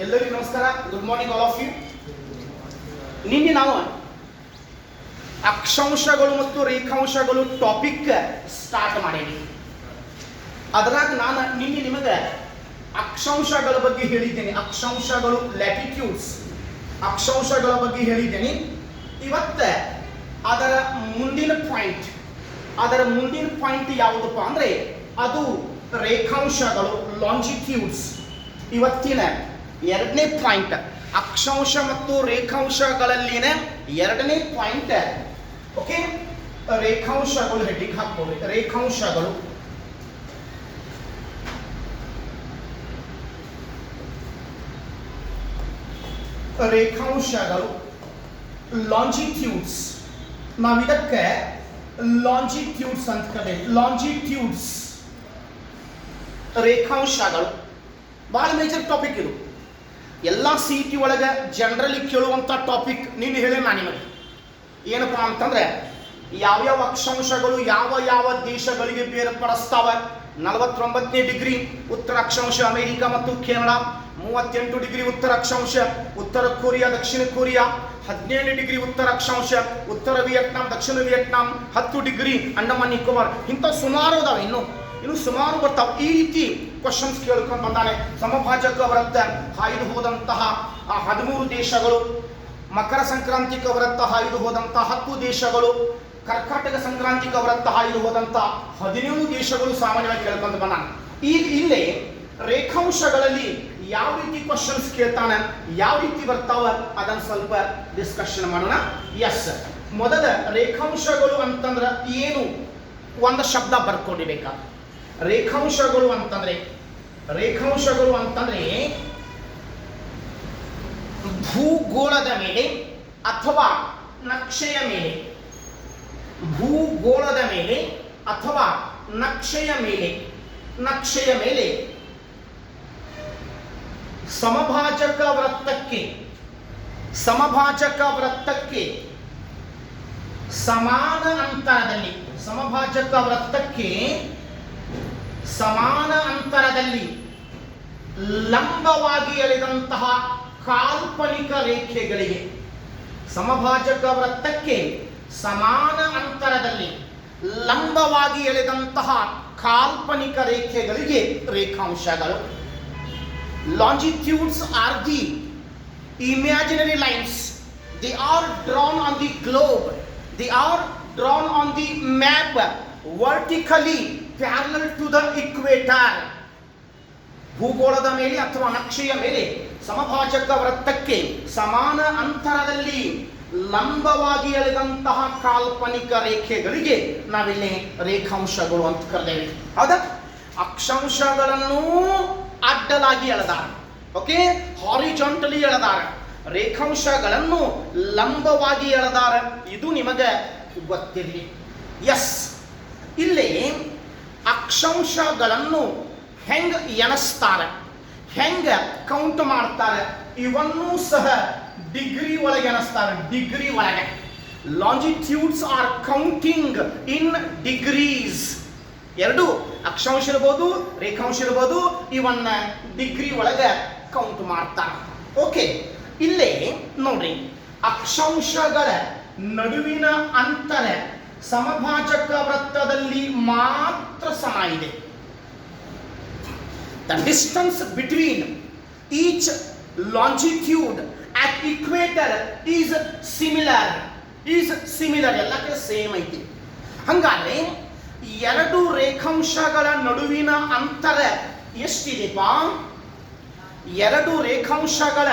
ಎಲ್ಲರಿಗೂ ನಮಸ್ಕಾರ. Good morning all of you. ನಿನ್ನೆ ನಾವು ಅಕ್ಷಾಂಶಗಳು ಮತ್ತು ರೇಖಾಂಶಗಳು ಟಾಪಿಕ್ ಸ್ಟಾರ್ಟ್ ಮಾಡೀನಿ. ಅದರಾಗ ನಾನು ನಿನ್ನೆ ನಿಮಗೆ ಅಕ್ಷಾಂಶಗಳ ಬಗ್ಗೆ ಹೇಳಿದ್ದೇನೆ. ಅಕ್ಷಾಂಶಗಳು ಲ್ಯಾಟಿಟ್ಯೂಡ್ಸ್ ಅಕ್ಷಾಂಶಗಳ ಬಗ್ಗೆ ಹೇಳಿದ್ದೇನೆ. ಇವತ್ತು ಅದರ ಮುಂದಿನ ಪಾಯಿಂಟ್ ಯಾವುದಪ್ಪ ಅಂದರೆ ಅದು ರೇಖಾಂಶಗಳು ಲಾಂಜಿಟ್ಯೂಡ್ಸ್. ಇವತ್ತಿನ ಎರಡನೇ ಪಾಯಿಂಟ್ ಅಕ್ಷಾಂಶ ಮತ್ತು ರೇಖಾಂಶಗಳಲ್ಲಿನ ಎರಡನೇ ಪಾಯಿಂಟ್. ಓಕೆ, ರೇಖಾಂಶಗಳು ಹೆಡ್ಡಿಗೆ ಹಾಕ್ಕೊಳ್ಳಿ. ರೇಖಾಂಶಗಳು ಲಾಂಜಿಟ್ಯೂಡ್ಸ್. ನಾವಿದಕ್ಕೆ ಲಾಂಜಿಟ್ಯೂಡ್ಸ್ ಅಂತ ಕರೀತೀವಿ. ಲಾಂಜಿಟ್ಯೂಡ್ಸ್ ರೇಖಾಂಶಗಳು ಬಹಳ ಮೇಜರ್ ಟಾಪಿಕ್ ಇದು. ಎಲ್ಲ CET ಒಳಗೆ ಜನರಲಿ ಕೇಳುವಂಥ ಟಾಪಿಕ್. ನೀನು ಹೇಳಿ ನಾನು ನಿಮಗೆ ಏನಪ್ಪ ಅಂತಂದ್ರೆ ಯಾವ್ಯಾವ ಅಕ್ಷಾಂಶಗಳು ಯಾವ ದೇಶಗಳಿಗೆ ಬೇರ್ಪಡಿಸ್ತಾವ. 49ನೇ ಡಿಗ್ರಿ ಉತ್ತರ ಅಕ್ಷಾಂಶ ಅಮೆರಿಕ ಮತ್ತು ಕೆನಡಾ, 38 ಡಿಗ್ರಿ ಉತ್ತರ ಅಕ್ಷಾಂಶ ಉತ್ತರ ಕೊರಿಯಾ ದಕ್ಷಿಣ ಕೊರಿಯಾ, 17 ಡಿಗ್ರಿ ಉತ್ತರ ಅಕ್ಷಾಂಶ ಉತ್ತರ ವಿಯೆಟ್ನಾಂ ದಕ್ಷಿಣ ವಿಯೆಟ್ನಾಂ, 10 ಡಿಗ್ರಿ ಅಂಡಮಾನ್ ನಿಕೋಬಾರ್. ಇಂಥ ಸುಮಾರು ಅದಾವೆ. ಇನ್ನು ಸುಮಾರು ಬರ್ತಾವೆ. ಈ ರೀತಿ ಕ್ವಶನ್ಸ್ ಕೇಳ್ಕೊಂಡು ಬಂದಾನೆ. ಸಮಭಾಜಕ ವೃತ್ತ ಹಾಯ್ದು ಹೋದಂತಹ 13 ದೇಶಗಳು, ಮಕರ ಸಂಕ್ರಾಂತಿಕ ವೃತ್ತ ಹಾಯ್ದು ಹೋದಂತಹ 10 ದೇಶಗಳು, ಕರ್ಕಾಟಕ ಸಂಕ್ರಾಂತಿಕ ವೃತ್ತ ಹಾಯ್ದು ಹೋದಂತಹ 17 ದೇಶಗಳು ಸಾಮಾನ್ಯವಾಗಿ ಕೇಳ್ಕೊಂಡು ಬಂದಾನೆ. ಈಗ ಇಲ್ಲೇ ರೇಖಾಂಶಗಳಲ್ಲಿ ಯಾವ ರೀತಿ ಕ್ವಶನ್ಸ್ ಕೇಳ್ತಾನೆ, ಯಾವ ರೀತಿ ಬರ್ತಾವ, ಅದನ್ನು ಸ್ವಲ್ಪ ಡಿಸ್ಕಷನ್ ಮಾಡೋಣ. ಎಸ್, ಮೊದಲ ರೇಖಾಂಶಗಳು ಅಂತಂದ್ರೆ ಏನು ಒಂದು ಶಬ್ದ ಬರ್ಕೊಂಡಿಬೇಕಾ. ರೇಖಾಂಶಗಳು ಅಂತಂದ್ರೆ ಭೂಗೋಳದ ಮೇಲೆ ಅಥವಾ ನಕ್ಷೆಯ ಮೇಲೆ, ಭೂಗೋಳದ ಮೇಲೆ ಅಥವಾ ನಕ್ಷೆಯ ಮೇಲೆ ಸಮಭಾಜಕ ವೃತ್ತಕ್ಕೆ ಸಮಾನ ಅಂತರದಲ್ಲಿ ಲಂಬವಾಗಿ ಎಳೆದಂತಹ ಕಾಲ್ಪನಿಕ ರೇಖೆಗಳಿಗೆ, ಸಮಭಾಜಕ ವೃತ್ತಕ್ಕೆ ಸಮಾನ ಅಂತರದಲ್ಲಿ ಲಂಬವಾಗಿ ಎಳೆದಂತಹ ಕಾಲ್ಪನಿಕ ರೇಖೆಗಳಿಗೆ ರೇಖಾಂಶಗಳು. Longitudes are the imaginary lines. They are drawn on the globe. They are drawn on the map vertically parallel to the equator. ಭೂಗೋಳದ ಮೇಲೆ ಅಥವಾ ನಕ್ಷೆಯ ಮೇಲೆ ಸಮಭಾಜಕ ವೃತ್ತಕ್ಕೆ ಸಮಾನ ಅಂತರದಲ್ಲಿ ಲಂಬವಾಗಿ ಎಳೆದಂತಹ ಕಾಲ್ಪನಿಕ ರೇಖೆಗಳಿಗೆ ನಾವಿಲ್ಲಿ ರೇಖಾಂಶಗಳು ಅಂತ ಕರೆದೇವೆ. ಹೌದಾ? ಅಕ್ಷಾಂಶಗಳನ್ನು ಅಡ್ಡಲಾಗಿ ಎಳೆದಾರೆ. Okay, horizontally ಎಳೆದಾರೆ. ರೇಖಾಂಶಗಳನ್ನು ಲಂಬವಾಗಿ ಎಳೆದಾರೆ. ಇದು ನಿಮಗೆ ಗೊತ್ತಿರಲಿ. ಎಸ್, ಇಲ್ಲಿ ಅಕ್ಷಾಂಶಗಳನ್ನು ಹೆಂಗ ಎಣಿಸ್ತಾರೆ, ಹೆಂಗ ಕೌಂಟ್ ಮಾಡ್ತಾರೆ, ಇವನ್ನೂ ಸಹ ಡಿಗ್ರಿ ಒಳಗೆ ಎಣಿಸ್ತಾರೆ. ಡಿಗ್ರಿ ಒಳಗೆ ಲಾಂಜಿಟ್ಯೂಡ್ಸ್ ಆರ್ ಕೌಂಟಿಂಗ್ ಇನ್ ಡಿಗ್ರೀಸ್. ಎರಡು ಅಕ್ಷಾಂಶ ಇರ್ಬೋದು, ರೇಖಾಂಶ ಇರ್ಬೋದು, ಇವನ್ನ ಡಿಗ್ರಿ ಒಳಗೆ ಕೌಂಟ್ ಮಾಡ್ತಾರೆ. ಓಕೆ, ಇಲ್ಲೇ ನೋಡ್ರಿ, ಅಕ್ಷಾಂಶಗಳ ನಡುವಿನ ಅಂತರ ಸಮಭಾಜಕ ವೃತ್ತದಲ್ಲಿ ಮಾತ್ರ ಸಮ ಇದೆ. The distance between each longitude at equator is similar. ಎಲ್ಲ ಕಡೆ ಸೇಮ್ ಐತಿ. ಹಂಗಾದ್ರೆ ಎರಡು ರೇಖಾಂಶಗಳ ನಡುವಿನ ಅಂತರ ಎಷ್ಟಿದೆಪ್ಪ? ಎರಡು ರೇಖಾಂಶಗಳ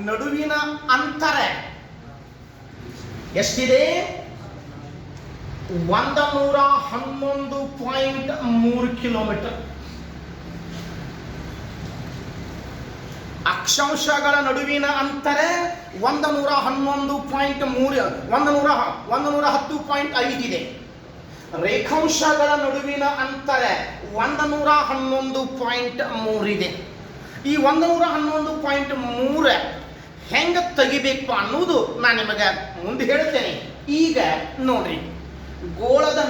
ನಡುವಿನ ಅಂತರ ಎಷ್ಟಿದೆ? 111.3 ಕಿಲೋಮೀಟರ್. ಅಕ್ಷಾಂಶಗಳ ನಡುವಿನ ಅಂತರ 110.5 ಇದೆ. ರೇಖಾಂಶಗಳ ನಡುವಿನ ಅಂತರ 111.3 ಇದೆ. ಈ 111.3 ಹೆಂಗ ತೆಗಿಬೇಕು ಅನ್ನೋದು ನಾನು ನಿಮಗೆ ಮುಂದೆ ಹೇಳ್ತೇನೆ. ಈಗ ನೋಡ್ರಿ, ಗೋಳದ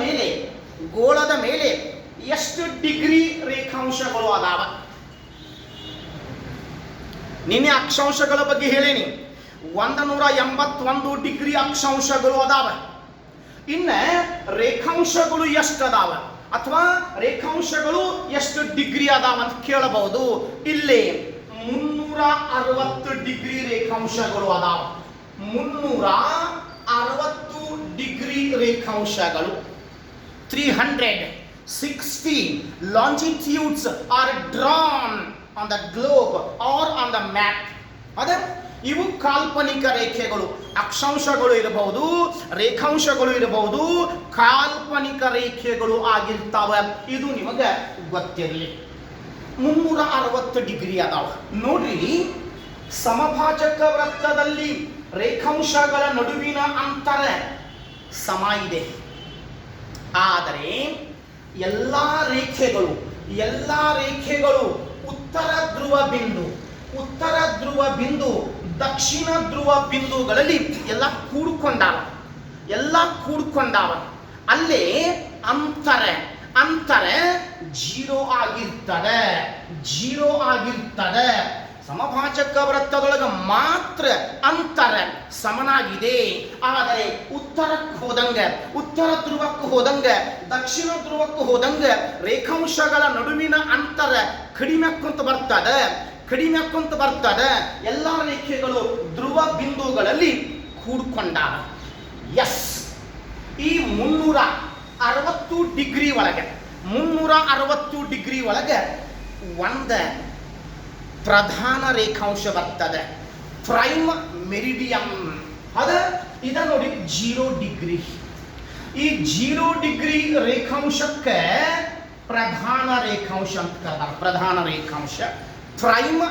ಮೇಲೆ ಎಷ್ಟು ಡಿಗ್ರಿ ರೇಖಾಂಶಗಳು ಅದಾವ? ನಿನ್ನೆ ಅಕ್ಷಾಂಶಗಳ ಬಗ್ಗೆ ಹೇಳೇನಿ. 181 ಡಿಗ್ರಿ ಅಕ್ಷಾಂಶಗಳು ಅದಾವ. ಇನ್ನ ರೇಖಾಂಶಗಳು ಎಷ್ಟು ಅದಾವ ಅಥವಾ ರೇಖಾಂಶಗಳು ಎಷ್ಟು ಡಿಗ್ರಿ ಅದಾವ ಅಂತ ಕೇಳಬಹುದು. ಇಲ್ಲಿ 360 ಡಿಗ್ರಿ ರೇಖಾಂಶಗಳು ಅದಾವ. 360 degree ರೇಖಾಂಶಗಳು. 360 longitudes are drawn on the globe or on the map. ಅದೇ ಇವು ಕಾಲ್ಪನಿಕ ರೇಖೆಗಳು. ಅಕ್ಷಾಂಶಗಳು ಇರಬಹುದು, ರೇಖಾಂಶಗಳು ಇರಬಹುದು, ಕಾಲ್ಪನಿಕ ರೇಖೆಗಳು ಆಗಿರ್ತಾವ. ಇದು ನಿಮಗೆ ಗೊತ್ತಿರಲಿ. 360 ಡಿಗ್ರಿ ಅದಾವ ನೋಡ್ರಿ. ಸಮಭಾಜಕ ವೃತ್ತದಲ್ಲಿ ರೇಖಾಂಶಗಳ ನಡುವಿನ ಅಂತರ ಸಮ ಇದೆ. ಆದರೆ ಎಲ್ಲ ರೇಖೆಗಳು ಉತ್ತರ ಧ್ರುವ ಬಿಂದು ದಕ್ಷಿಣ ಧ್ರುವ ಬಿಂದುಗಳಲ್ಲಿ ಎಲ್ಲ ಕೂಡ್ಕೊಂಡಾವ. ಅಲ್ಲೇ ಅಂತರ 0 ಆಗಿರ್ತದೆ. ಸಮಭಾಜಕ ವೃತ್ತದೊಳಗೆ ಮಾತ್ರ ಅಂತರ ಸಮನಾಗಿದೆ. ಆದರೆ ಉತ್ತರ ಧ್ರುವಕ್ಕೆ ಹೋದಂಗ ದಕ್ಷಿಣ ಧ್ರುವಕ್ಕೆ ಹೋದಂಗ ರೇಖಾಂಶಗಳ ನಡುವಿನ ಅಂತರ ಕಡಿಮೆ ಆಕ್ಕೊಂತ ಬರ್ತದೆ. ಎಲ್ಲ ರೇಖೆಗಳು ಧ್ರುವ ಬಿಂದುಗಳಲ್ಲಿ ಕೂಡ್ಕೊಂಡಾವ. ಎಸ್, ಈ 360 ಡಿಗ್ರಿ ಒಳಗೆ ಒಂದು ಪ್ರಧಾನ ರೇಖಾಂಶ ಬರ್ತದೆ, ಪ್ರೈಮ್ ಮೆರಿಡಿಯನ್. ಇದ ನೋಡಿ 0 ಡಿಗ್ರಿ. ಈ 0 ಡಿಗ್ರಿ ರೇಖಾಂಶಕ್ಕೆ ಪ್ರಧಾನ ರೇಖಾಂಶ ಅಂತ ಕರೆದಾರೆ. ಪ್ರಧಾನ ರೇಖಾಂಶ ಪ್ರೈಮ್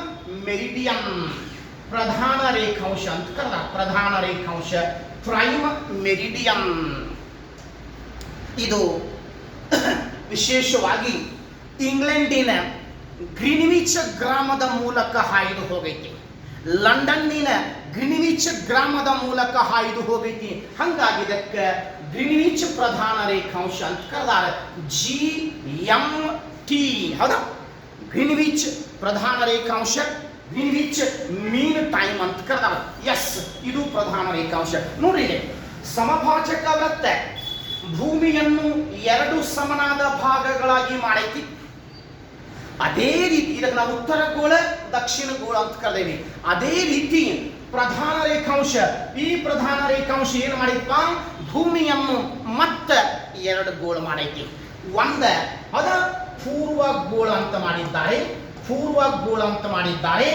ಮೆರಿಡಿಯನ್, ಪ್ರಧಾನ ರೇಖಾಂಶ ಅಂತ ಕರೆದಾರೆ. ಪ್ರಧಾನ ರೇಖಾಂಶ ಪ್ರೈಮ್ ಮೆರಿಡಿಯನ್. ಇದು ವಿಶೇಷವಾಗಿ ಇಂಗ್ಲೆಂಡಿನ ಗ್ರೀನ್ವಿಚ್ ಗ್ರಾಮದ ಮೂಲಕ ಹಾಯ್ದು ಹೋಗೈತಿ. ಲಂಡನ್ನಿನ ಗ್ರೀನ್ವಿಚ್ ಗ್ರಾಮದ ಮೂಲಕ ಹಾಯ್ದು ಹೋಗೈತಿ. ಹಂಗಾಗಿ ಇದಕ್ಕೆ ಗ್ರೀನ್ವಿಚ್ ಪ್ರಧಾನ ರೇಖಾಂಶ ಅಂತ ಕರೆದಾರೆ. GMT. ಹೌದಾ? ಗ್ರೀನ್ವಿಚ್ ಪ್ರಧಾನ ರೇಖಾಂಶ, ಗ್ರೀನ್ವಿಚ್ ಮೀನ್ ಟೈಮ್ ಅಂತ ಕರೆದಾರೆ. ಎಸ್, ಇದು ಪ್ರಧಾನ ರೇಖಾಂಶ. ನೋಡ್ರಿ, ಸಮಭಾಜಕ ವೃತ್ತ ಭೂಮಿಯನ್ನು 2 ಸಮನಾದ ಭಾಗಗಳಾಗಿ ಮಾಡೈತಿ. ಅದೇ ರೀತಿ ಇದಕ್ಕೆ ನಾವು ಉತ್ತರ ಗೋಳ ದಕ್ಷಿಣ ಗೋಳ ಅಂತ ಕರೆದೇವಿ. ಅದೇ ರೀತಿ ಪ್ರಧಾನ ರೇಖಾಂಶ, ಈ ಪ್ರಧಾನ ರೇಖಾಂಶ ಏನು ಮಾಡಿದ್ಪ, ಭೂಮಿಯನ್ನು ಮತ್ತೆ 2 ಗೋಳ ಮಾಡೈತಿ. ಅದ ಪೂರ್ವ ಗೋಳ ಅಂತ ಮಾಡಿದ್ದಾರೆ,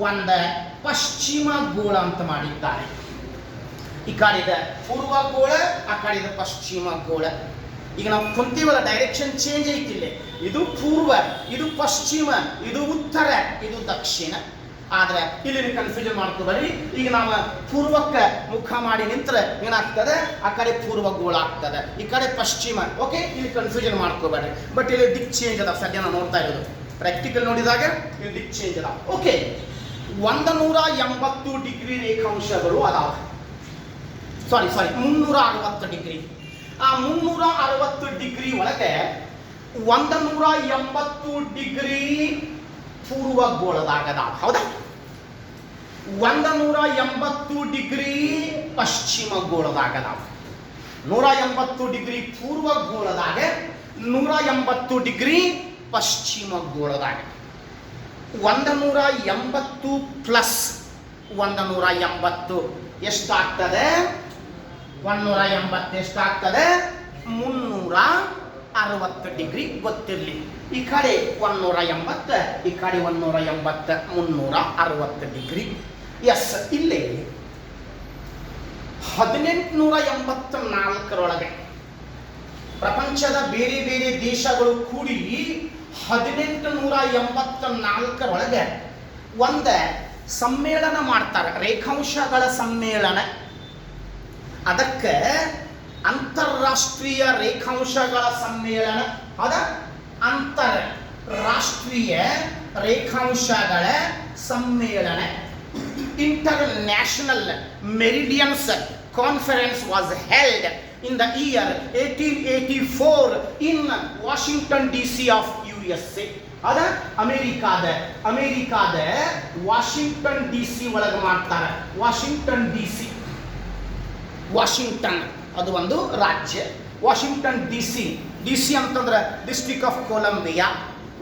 ಒಂದು ಪಶ್ಚಿಮ ಗೋಳ ಅಂತ ಮಾಡಿದ್ದಾರೆ. ಈ ಕಡೆದ ಪೂರ್ವ ಗೋಳ, ಆ ಕಡೆದ ಪಶ್ಚಿಮ ಗೋಳ. ಈಗ ನಾವು ಕುಂತೀವಲ್ಲ, ಡೈರೆಕ್ಷನ್ ಚೇಂಜ್ ಐತಿಲ್ಲ. ಇದು ಪೂರ್ವ, ಇದು ಪಶ್ಚಿಮ, ಇದು ಉತ್ತರ, ಇದು ದಕ್ಷಿಣ. ಆದ್ರೆ ಇಲ್ಲಿ ಕನ್ಫ್ಯೂಷನ್ ಮಾಡ್ಕೋಬೇಡ್ರಿ. ಈಗ ನಾವು ಪೂರ್ವಕ್ಕೆ ಮುಖ ಮಾಡಿ ನಿಂತ್ರೆ ಏನಾಗ್ತದೆ, ಆ ಕಡೆ ಪೂರ್ವ ಗೋಳ ಆಗ್ತದೆ, ಈ ಕಡೆ ಪಶ್ಚಿಮ. ಓಕೆ, ಇಲ್ಲಿ ಕನ್ಫ್ಯೂಷನ್ ಮಾಡ್ಕೋಬೇಡ್ರಿ. ಬಟ್ ಇಲ್ಲಿ ದಿಕ್ ಚೇಂಜ್ ಅದ. ಸದ್ಯ ನಾವು ನೋಡ್ತಾ ಇರೋದು ಪ್ರಾಕ್ಟಿಕಲ್ ನೋಡಿದಾಗ ಇಲ್ಲಿ ದಿಕ್ ಚೇಂಜ್ ಅದ. ಓಕೆ, 180 ಡಿಗ್ರಿ ರೇಖಾಂಶಗಳು ಅದಾವ. ಸಾರಿ 360 ಡಿಗ್ರಿ. ಆ 360 ಡಿಗ್ರಿ ಒಳಗೆ 180 ಡಿಗ್ರಿ ಪೂರ್ವ ಗೋಳದಾಗದಾವ. ಹೌದಾ? 180 ಡಿಗ್ರಿ ಪಶ್ಚಿಮ ಗೋಳದಾಗದಾವ. 180 ಡಿಗ್ರಿ ಪೂರ್ವ ಗೋಳದಾಗ, 180 ಡಿಗ್ರಿ ಪಶ್ಚಿಮ ಗೋಳದಾಗ. 180 ಪ್ಲಸ್ 180 ಎಷ್ಟಾಗ್ತದೆ? 180 ಎಷ್ಟಾಗ್ತದೆ? 360 ಡಿಗ್ರಿ. ಗೊತ್ತಿರಲಿ, ಈ ಕಡೆ 180, ಈ ಕಡೆ 180, 360 ಡಿಗ್ರಿ. ಎಸ್, ಇಲ್ಲಿ 1884 ಪ್ರಪಂಚದ ಬೇರೆ ಬೇರೆ ದೇಶಗಳು ಕೂಡಿ 1884 ಒಂದು ಸಮ್ಮೇಳನ ಮಾಡ್ತಾರೆ, ರೇಖಾಂಶಗಳ ಸಮ್ಮೇಳನ. ಅದಕ್ಕೆ ಅಂತಾರಾಷ್ಟ್ರೀಯ ರೇಖಾಂಶಗಳ ಸಮ್ಮೇಳನ, ಅಂತಾರಾಷ್ಟ್ರೀಯ ರೇಖಾಂಶಗಳ ಸಮ್ಮೇಳನ, international meridians conference was held in the year 1884 in Washington DC of USA. ಅದ ಅಮೇರಿಕಾದ ವಾಷಿಂಗ್ಟನ್ DC ಒಳಗೆ ಮಾಡ್ತಾರೆ. ವಾಷಿಂಗ್ಟನ್ ಅದು ಒಂದು ರಾಜ್ಯ. ವಾಷಿಂಗ್ಟನ್ DC ಅಂತಂದ್ರೆ district of Columbia.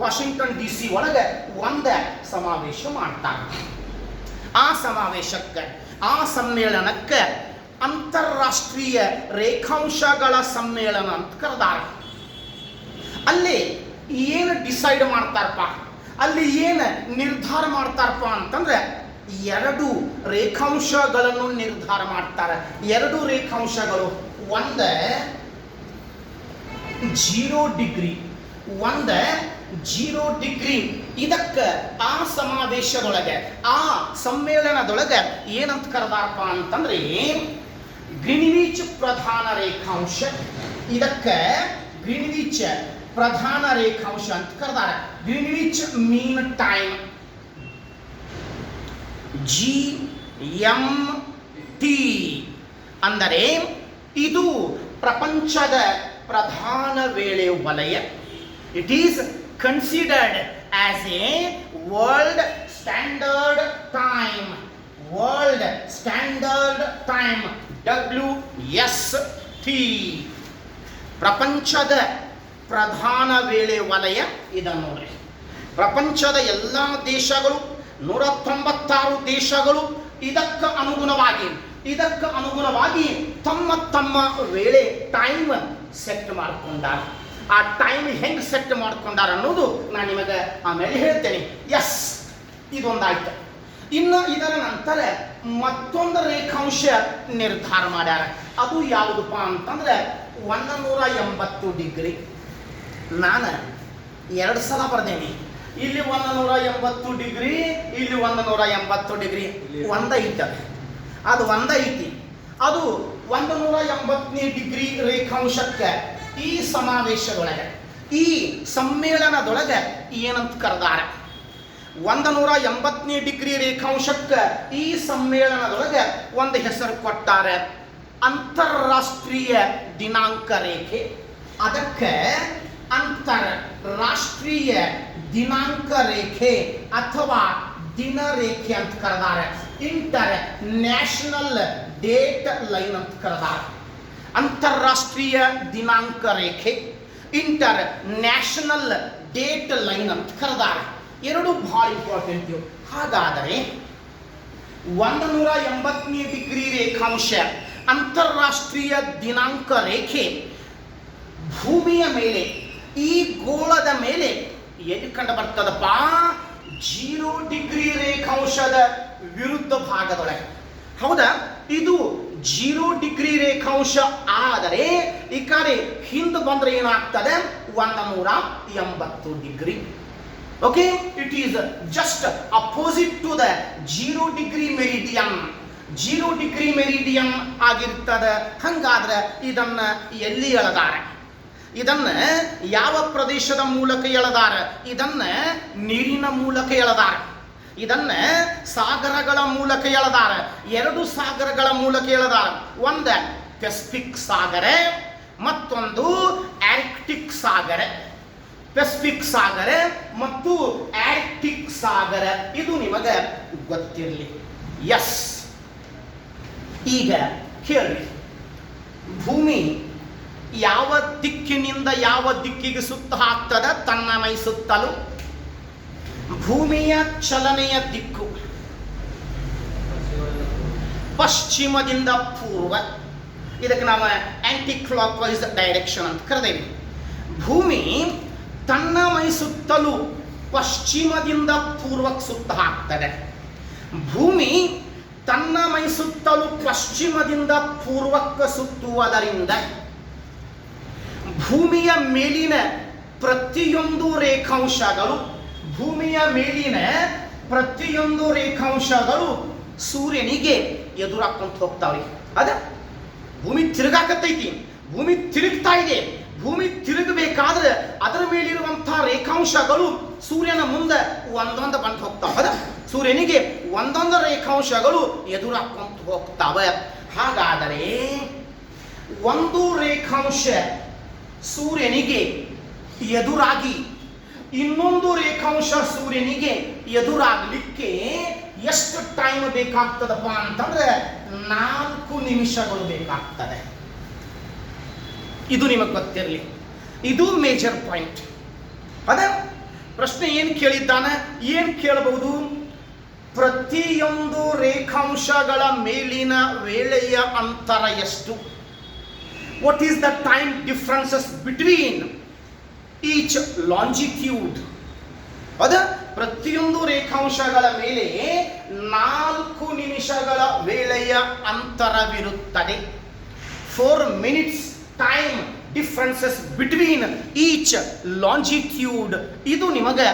Washington DC ಒಳಗೆ ಒಂದು ಸಮಾವೇಶ ಮಾಡ್ತಾರೆ. ಆ ಸಮ್ಮೇಳನಕ್ಕೆ ಅಂತಾರಾಷ್ಟ್ರೀಯ ರೇಖಾಂಶಗಳ ಸಮ್ಮೇಳನ ಅಂತ ಕರೆದಾರೆ. ಅಲ್ಲಿ ಏನು ಡಿಸೈಡ್ ಮಾಡ್ತಾರಪ್ಪ, ಅಲ್ಲಿ ಏನು ನಿರ್ಧಾರ ಮಾಡ್ತಾರಪ್ಪ ಅಂತಂದ್ರೆ 2 ರೇಖಾಂಶಗಳನ್ನು ನಿರ್ಧಾರ ಮಾಡ್ತಾರೆ. 2 ರೇಖಾಂಶಗಳು, ಒಂದು 0 ಡಿಗ್ರಿ. ಇದಕ್ಕೆ ಆ ಸಮಾವೇಶದೊಳಗೆ, ಆ ಸಮ್ಮೇಳನದೊಳಗೆ ಏನಂತ ಕರೆದಾರಪ್ಪ ಅಂತಂದ್ರೆ ಗ್ರೀನ್ವಿಚ್ ಪ್ರಧಾನ ರೇಖಾಂಶ. ಇದಕ್ಕೆ ಗ್ರೀನ್ವಿಚ್ ಪ್ರಧಾನ ರೇಖಾಂಶ ಅಂತ ಕರೆದಾರೆ. ಗ್ರೀನ್ವಿಚ್ ಮೀನ್ ಟೈಮ್, GMT ಅಂದರೆ ಇದು ಪ್ರಪಂಚದ ಪ್ರಧಾನ ವೇಳೆ ವಲಯ. It is considered as A world standard time, WST. ಪ್ರಪಂಚದ ಪ್ರಧಾನ ವೇಳೆ ವಲಯ ಇದನ್ನು ನೋಡ್ರಿ. ಪ್ರಪಂಚದ ಎಲ್ಲ ದೇಶಗಳು 196 ದೇಶಗಳು ಇದಕ್ಕೆ ಅನುಗುಣವಾಗಿ ತಮ್ಮ ವೇಳೆ ಟೈಮ್ ಸೆಟ್ ಮಾಡ್ಕೊಂಡಾರ. ಆ ಟೈಮ್ ಹೆಂಗ್ ಸೆಟ್ ಮಾಡ್ಕೊಂಡಾರ ಅನ್ನೋದು ನಾನು ನಿಮಗೆ ಆಮೇಲೆ ಹೇಳ್ತೇನೆ. ಇದೊಂದಾಯ್ತು. ಇನ್ನು ಇದರ ನಂತರ ಮತ್ತೊಂದು ರೇಖಾಂಶ ನಿರ್ಧಾರ ಮಾಡ್ಯಾರ. ಅದು ಯಾವುದಪ್ಪ ಅಂತಂದ್ರೆ 180 ಡಿಗ್ರಿ. ನಾನು 2 ಸಲ ಬರ್ದೇನಿ. ಇಲ್ಲಿ 180 ಡಿಗ್ರಿ, ಇಲ್ಲಿ 180 ಡಿಗ್ರಿ ಒಂದೈತದೆ. ಅದು 180 ಡಿಗ್ರಿ ರೇಖಾಂಶಕ್ಕೆ ಈ ಸಮಾವೇಶದೊಳಗೆ, ಈ ಸಮ್ಮೇಳನದೊಳಗೆ ಏನಂತ ಕರೆದಾರೆ? 180 ಡಿಗ್ರಿ ರೇಖಾಂಶಕ್ಕೆ ಈ ಸಮ್ಮೇಳನದೊಳಗೆ ಒಂದು ಹೆಸರು ಕೊಟ್ಟಾರೆ, ಅಂತಾರಾಷ್ಟ್ರೀಯ ದಿನಾಂಕ ರೇಖೆ. ಅದಕ್ಕೆ ಅಂತಾರಾಷ್ಟ್ರೀಯ ದಿನಾಂಕ ರೇಖೆ ಅಥವಾ ದಿನ ರೇಖೆ ಅಂತ ಕರೆದಾರೆ. ಇಂಟರ್ ನ್ಯಾಷನಲ್ ಡೇಟ್ ಲೈನ್ ಅಂತ ಕರೆದಾರೆ. ಅಂತಾರಾಷ್ಟ್ರೀಯ ದಿನಾಂಕ ರೇಖೆ, ಇಂಟರ್ ನ್ಯಾಷನಲ್ ಡೇಟ್ ಲೈನ್ ಅಂತ ಕರೆದಾರೆ. 2 ಬಹಳ ಇಂಪಾರ್ಟೆಂಟ್. ಹಾಗಾದರೆ 180 ಡಿಗ್ರಿ ರೇಖಾಂಶ ಅಂತಾರಾಷ್ಟ್ರೀಯ ದಿನಾಂಕ ರೇಖೆ ಭೂಮಿಯ ಮೇಲೆ, ಈ ಗೋಳದ ಮೇಲೆ ಎಲ್ಲಿ ಕಂಡು ಬರ್ತದಪ್ಪ? 0 ಡಿಗ್ರಿ ರೇಖಾಂಶದ ವಿರುದ್ಧ ಭಾಗದೊಳಗೆ. ಹೌದಾ? ಇದು 0 ಡಿಗ್ರಿ ರೇಖಾಂಶ ಆದರೆ ಈ ಕಡೆ ಹಿಂದೆ ಬಂದ್ರೆ ಏನಾಗ್ತದೆ? 180 degree. Okay, it is just opposite to the 0 degree meridian. 0 degree meridian ಆಗಿರ್ತದೆ. ಹಂಗಾದ್ರೆ ಇದನ್ನ ಎಲ್ಲಿ ಎಳೆದಾರೆ? ಇದನ್ನ ಯಾವ ಪ್ರದೇಶದ ಮೂಲಕ ಎಳೆದಾರೆ? ಇದನ್ನ ನೀರಿನ ಮೂಲಕ ಎಳೆದಾರೆ. ಇದನ್ನ ಸಾಗರಗಳ ಮೂಲಕ ಎಳೆದಾರೆ. 2 ಸಾಗರಗಳ ಮೂಲಕ ಎಳೆದಾರೆ. ಒಂದು ಪೆಸಿಫಿಕ್ ಸಾಗರ, ಮತ್ತೊಂದು ಆರ್ಕ್ಟಿಕ್ ಸಾಗರ. ಪೆಸಿಫಿಕ್ ಸಾಗರ ಮತ್ತು ಆರ್ಕ್ಟಿಕ್ ಸಾಗರ, ಇದು ನಿಮಗೆ ಗೊತ್ತಿರಲಿ. ಈಗ ಕೇಳಿ, ಭೂಮಿ ಯಾವ ದಿಕ್ಕಿನಿಂದ ಯಾವ ದಿಕ್ಕಿಗೆ ಸುತ್ತ ಹಾಕ್ತದ? ತನ್ನ ಮೈ ಸುತ್ತಲೂ. ಭೂಮಿಯ ಚಲನೆಯ ದಿಕ್ಕು ಪಶ್ಚಿಮದಿಂದ ಪೂರ್ವ. ಇದಕ್ಕೆ ನಾವು ಆಂಟಿ ಕ್ಲಾಕ್ ವೈಸ್ ಡೈರೆಕ್ಷನ್ ಅಂತ ಕರೆದೇವೆ. ಭೂಮಿ ತನ್ನ ಮೈ ಸುತ್ತಲೂ ಪಶ್ಚಿಮದಿಂದ ಪೂರ್ವಕ್ಕೆ ಸುತ್ತ ಹಾಕ್ತದೆ. ಭೂಮಿ ತನ್ನ ಮೈ ಸುತ್ತಲೂ ಪಶ್ಚಿಮದಿಂದ ಪೂರ್ವಕ್ಕೆ ಸುತ್ತುವುದರಿಂದ ಭೂಮಿಯ ಮೇಲಿನ ಪ್ರತಿಯೊಂದು ರೇಖಾಂಶಗಳು ಸೂರ್ಯನಿಗೆ ಎದುರಾಕೊಂತ ಹೋಗ್ತಾವೆ. ಅದ ಭೂಮಿ ತಿರುಗಾಕತ್ತೈತಿ, ಭೂಮಿ ತಿರುಗ್ತಾ ಇದೆ. ಭೂಮಿ ತಿರುಗಬೇಕಾದ್ರೆ ಅದರ ಮೇಲಿರುವಂತಹ ರೇಖಾಂಶಗಳು ಸೂರ್ಯನ ಮುಂದೆ ಒಂದೊಂದು ಬಂದು ಹೋಗ್ತಾವ. ಅದ ಸೂರ್ಯನಿಗೆ ಒಂದೊಂದು ರೇಖಾಂಶಗಳು ಎದುರಾಕೊಂತ ಹೋಗ್ತಾವೆ. ಹಾಗಾದರೆ ಒಂದು ರೇಖಾಂಶ ಸೂರ್ಯನಿಗೆ ಎದುರಾಗಿ ಇನ್ನೊಂದು ರೇಖಾಂಶ ಸೂರ್ಯನಿಗೆ ಎದುರಾಗಲಿಕ್ಕೆ ಎಷ್ಟು ಟೈಮ್ ಬೇಕಾಗ್ತದಪ್ಪ ಅಂತಂದ್ರೆ 4 ನಿಮಿಷಗಳು ಬೇಕಾಗ್ತದೆ. ಇದು ನಿಮಗೆ ಗೊತ್ತಿರಲಿ, ಇದು ಮೇಜರ್ ಪಾಯಿಂಟ್. ಅದೇ ಪ್ರಶ್ನೆ ಏನು ಕೇಳಿದ್ದಾನೆ, ಏನು ಕೇಳಬಹುದು? ಪ್ರತಿಯೊಂದು ರೇಖಾಂಶಗಳ ಮೇಲಿನ ವೇಳೆಯ ಅಂತರ ಎಷ್ಟು? What is the time differences between each longitude? ಅದ ಪ್ರತಿಯೊಂದು ರೇಖಾಂಶಗಳ ಮೇಲೆ 4 ನಿಮಿಷಗಳ ವೇಳೆಯ ಅಂತರವಿರುತ್ತದೆ. 4 minutes time differences between each longitude. ಇದು ನಿಮಗೆ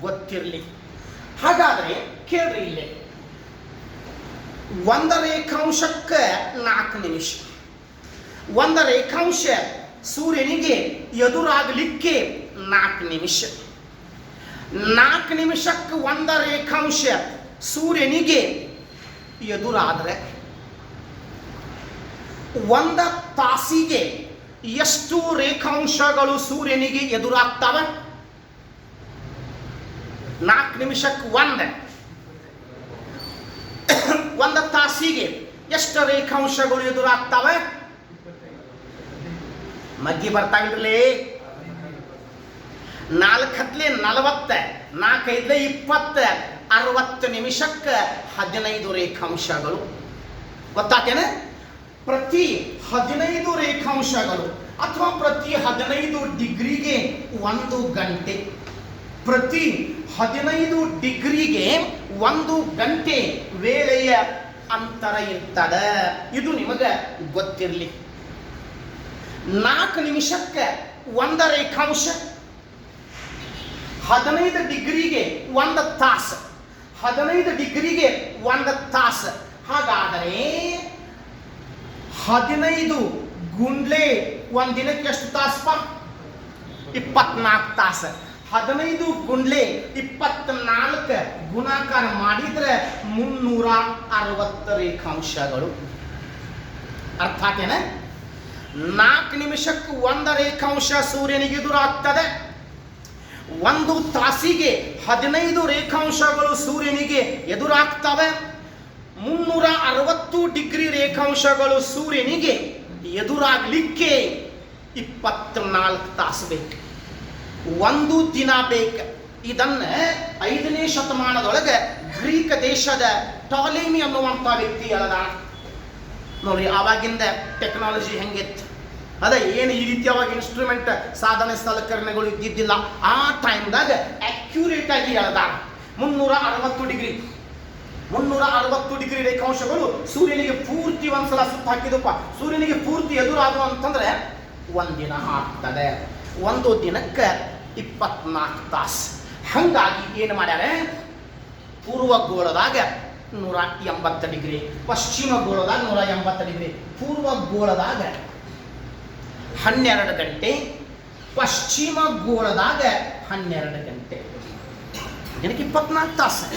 ಗೊತ್ತಿರಲಿ. ಹಾಗಾದ್ರೆ ಕೇಳ್ರಿ, ಇಲ್ಲಿ ಒಂದು ರೇಖಾಂಶಕ್ಕೆ 4 ನಿಮಿಷ. ಒಂದು ರೇಖಾಂಶ ಸೂರ್ಯನಿಗೆ ಎದುರಾಗಲಿಕ್ಕೆ 4 ನಿಮಿಷ. 4 ನಿಮಿಷಕ್ಕೆ ಒಂದು ರೇಖಾಂಶ ಸೂರ್ಯನಿಗೆ ಎದುರಾದರೆ 1 ತಾಸಿಗೆ ಎಷ್ಟು ರೇಖಾಂಶಗಳು ಸೂರ್ಯನಿಗೆ ಎದುರಾಗ್ತವೆ? 4 ನಿಮಿಷಕ್ಕೆ 1 ತಾಸಿಗೆ ಎಷ್ಟು ರೇಖಾಂಶಗಳು ಎದುರಾಗ್ತವೆ? ಮಗ್ಗಿ ಬರ್ತಾವಿರಲಿ. 4 ಹತ್ಲೆ 40, 4 5 20, 60 ನಿಮಿಷಕ್ಕೆ 15 ರೇಖಾಂಶಗಳು. ಗೊತ್ತಾಗ್ತೇನೆ? ಪ್ರತಿ 15 ರೇಖಾಂಶಗಳು ಅಥವಾ ಪ್ರತಿ 15 ಡಿಗ್ರಿಗೆ 1 ಗಂಟೆ. ಪ್ರತಿ 15 ಡಿಗ್ರಿಗೆ 1 ಗಂಟೆ ವೇಳೆಯ ಅಂತರ ಇರ್ತದೆ. ಇದು ನಿಮಗೆ ಗೊತ್ತಿರಲಿ. 4 ನಿಮಿಷಕ್ಕೆ 1 ರೇಖಾಂಶ, 15 ಡಿಗ್ರಿಗೆ 1 ತಾಸು, 15 ಡಿಗ್ರಿಗೆ 1 ತಾಸು. ಹಾಗಾದರೆ 15 ಗುಂಡ್ಲೆ ಒಂದು ದಿನಕ್ಕೆ ಎಷ್ಟು ತಾಸಪ್ಪ? 24 ತಾಸು. 15 ಗುಂಡ್ಲೆ 24 ಗುಣಾಕಾರ ಮಾಡಿದ್ರೆ 360 ರೇಖಾಂಶಗಳು. ಅರ್ಥ ಆತೇನೆ? 4 ನಿಮಿಷಕ್ಕೆ 1 ರೇಖಾಂಶ ಸೂರ್ಯನಿಗೆ ಎದುರಾಗ್ತದೆ. 1 ತಾಸಿಗೆ 15 ರೇಖಾಂಶಗಳು ಸೂರ್ಯನಿಗೆ ಎದುರಾಗ್ತವೆ. 360 ಡಿಗ್ರಿ ರೇಖಾಂಶಗಳು ಸೂರ್ಯನಿಗೆ ಎದುರಾಗಲಿಕ್ಕೆ 24 ತಾಸು ಬೇಕು, 1 ದಿನ ಬೇಕು. ಇದನ್ನು 5ನೇ ಶತಮಾನದೊಳಗೆ ಗ್ರೀಕ್ ದೇಶದ ಟಾಲೆಮಿ ಅನ್ನುವಂಥ ವ್ಯಕ್ತಿ ಅಲ್ಲದ ನೋಡ್ರಿ. ಆವಾಗಿಂದ ಟೆಕ್ನಾಲಜಿ ಹೆಂಗಿತ್ತು, ಅದ ಏನು ಈ ರೀತಿ ಅವಾಗ ಇನ್ಸ್ಟ್ರೂಮೆಂಟ್ ಸಾಧನ ಸಲಕರಣೆಗಳು ಇದ್ದಿದ್ದಿಲ್ಲ. ಆ ಟೈಮ್ದಾಗ ಅಕ್ಯುರೇಟ್ ಆಗಿ ಹೇಳ್ದ 360 ಡಿಗ್ರಿ ರೇಖಾಂಶಗಳು ಸೂರ್ಯನಿಗೆ ಪೂರ್ತಿ ಒಂದ್ಸಲ ಸುತ್ತ ಹಾಕಿದಪ್ಪ. ಸೂರ್ಯನಿಗೆ ಪೂರ್ತಿ ಎದುರಾದವು ಅಂತಂದ್ರೆ 1 ದಿನ ಆಗ್ತದೆ. 1 ದಿನಕ್ಕೆ 24 ತಾಸು. ಹಂಗಾಗಿ ಏನು ಮಾಡ್ಯಾರ, ಪೂರ್ವ ಗೋಳದಾಗ 180 ಡಿಗ್ರಿ, ಪಶ್ಚಿಮ ಗೋಳದಾಗ 180 ಡಿಗ್ರಿ. ಪೂರ್ವ ಗೋಳದಾಗ 12 ಗಂಟೆ, ಪಶ್ಚಿಮ ಗೋಳದಾಗ 12 ಗಂಟೆ. ದಿನಕ್ಕೆ 24 ತಾಸು.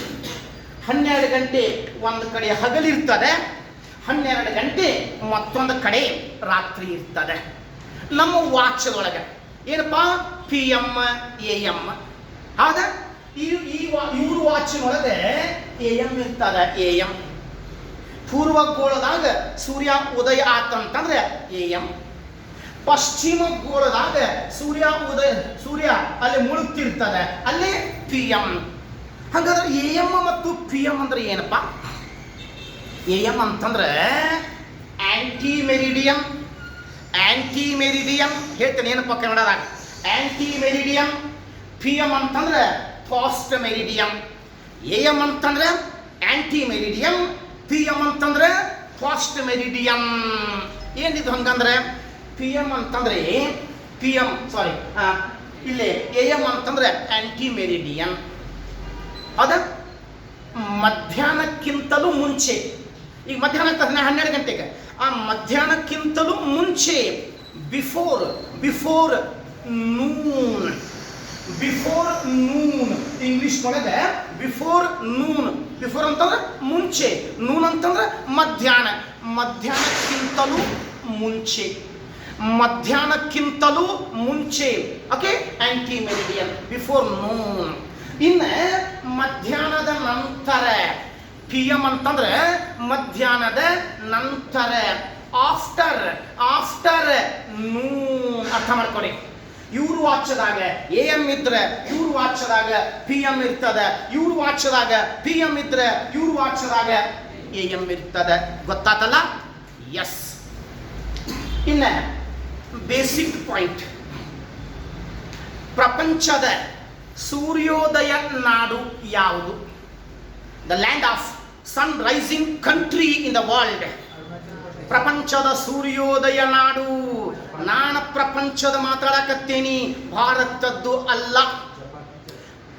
12 ಗಂಟೆ ಒಂದು ಕಡೆ ಹಗಲಿರ್ತದೆ, 12 ಗಂಟೆ ಮತ್ತೊಂದು ಕಡೆ ರಾತ್ರಿ ಇರ್ತದೆ. ನಮ್ಮ ವಾಚ್ ಒಳಗೆ ಏನಪ್ಪ PM AM. ಆದ ಇವ್ರ ವಾಚಿನೊಳಗೆ AM ಇರ್ತದೆ. AM ಪೂರ್ವ ಗೋಳದಾಗ ಸೂರ್ಯ ಉದಯ ಆತಂತಂದ್ರೆ AM. ಪಶ್ಚಿಮ ಗೋಳದಾಗ ಸೂರ್ಯ ಅಲ್ಲಿ ಮುಳುಗ್ತಿರ್ತದೆ, ಅಲ್ಲಿ PM. ಹಾಗಾದ್ರೆ AM ಮತ್ತು PM ಅಂದ್ರೆ ಏನಪ್ಪ? AM ಅಂತಂದ್ರೆ ಆಂಟಿ ಮೆರಿಡಿಯನ್. ಹೇಳ್ತೇನೆ ಏನಪ್ಪ ಕನ್ನಡದಾಗ? Ante meridian. PM ಅಂತಂದ್ರೆ ಪಾಸ್ಟ್ ಮೆರಿಡಿಯನ್. AM ಅಂತಂದ್ರೆ ಆಂಟಿ ಮೆರಿಡಿಯನ್, PM ಅಂತಂದ್ರೆ ಪಾಸ್ಟ್ ಮೆರಿಡಿಯನ್. ಏನಿದು ಹಂಗಂದ್ರೆ PM ಅಂತಂದ್ರೆ ಇಲ್ಲಿ AM ಅಂತಂದ್ರೆ ಆಂಟಿ ಮೆರಿಡಿಯನ್. ಅದ ಮಧ್ಯಾಹ್ನಕ್ಕಿಂತಲೂ ಮುಂಚೆ. ಈಗ ಮಧ್ಯಾಹ್ನಕ್ಕೆ 12 ಗಂಟೆಗೆ, ಆ ಮಧ್ಯಾಹ್ನಕ್ಕಿಂತಲೂ ಮುಂಚೆ ಬಿಫೋರ್ ನೂನ್. ಇಂಗ್ಲಿಷ್ ಒಳಗೆ ಬಿಫೋರ್ ನೂನ್. ಬಿಫೋರ್ ಅಂತಂದ್ರೆ ಮುಂಚೆ, ನೂನ್ ಅಂತಂದ್ರೆ ಮಧ್ಯಾಹ್ನಕ್ಕಿಂತಲೂ ಮುಂಚೆ. ಮಧ್ಯಾಹ್ನಕ್ಕಿಂತಲೂ ಮುಂಚೆ, ಓಕೆ, ಆಂಟಿ ಮೆರಿಡಿಯನ್, ಬಿಫೋರ್ ನೂನ್. ಇನ್ನು ಮಧ್ಯಾಹ್ನದ ನಂತರ, PM ಅಂತಂದ್ರೆ ಮಧ್ಯಾಹ್ನದ ನಂತರ, ಆಫ್ಟರ್ ನೂನ್ ಅರ್ಥ ಮಾಡ್ಕೊಳ್ಳಿ. ಇವ್ರು ವಾಚದಾಗ AM ಇದ್ರೆ ಇವ್ರು ವಾಚದಾಗ PM ಇರ್ತದೆ, ಇವ್ರು ವಾಚದಾಗ PM ಇದ್ರೆ ಇವ್ರು ವಾಚದಾಗ AM ಇರ್ತದೆ. ಗೊತ್ತಾತಲ್ಲ? ಎಸ್. ಇನ್ನ ಬೇಸಿಕ್ ಪಾಯಿಂಟ್, ಪ್ರಪಂಚದ ಸೂರ್ಯೋದಯ ನಾಡು ಯಾವುದು? The land of sun rising country in the world. ಪ್ರಪಂಚದ ಸೂರ್ಯೋದಯ ನಾಡು. ನಾನು ಪ್ರಪಂಚದ ಮಾತಾಡಕತ್ತೇನಿ, ಭಾರತದ್ದು ಅಲ್ಲ.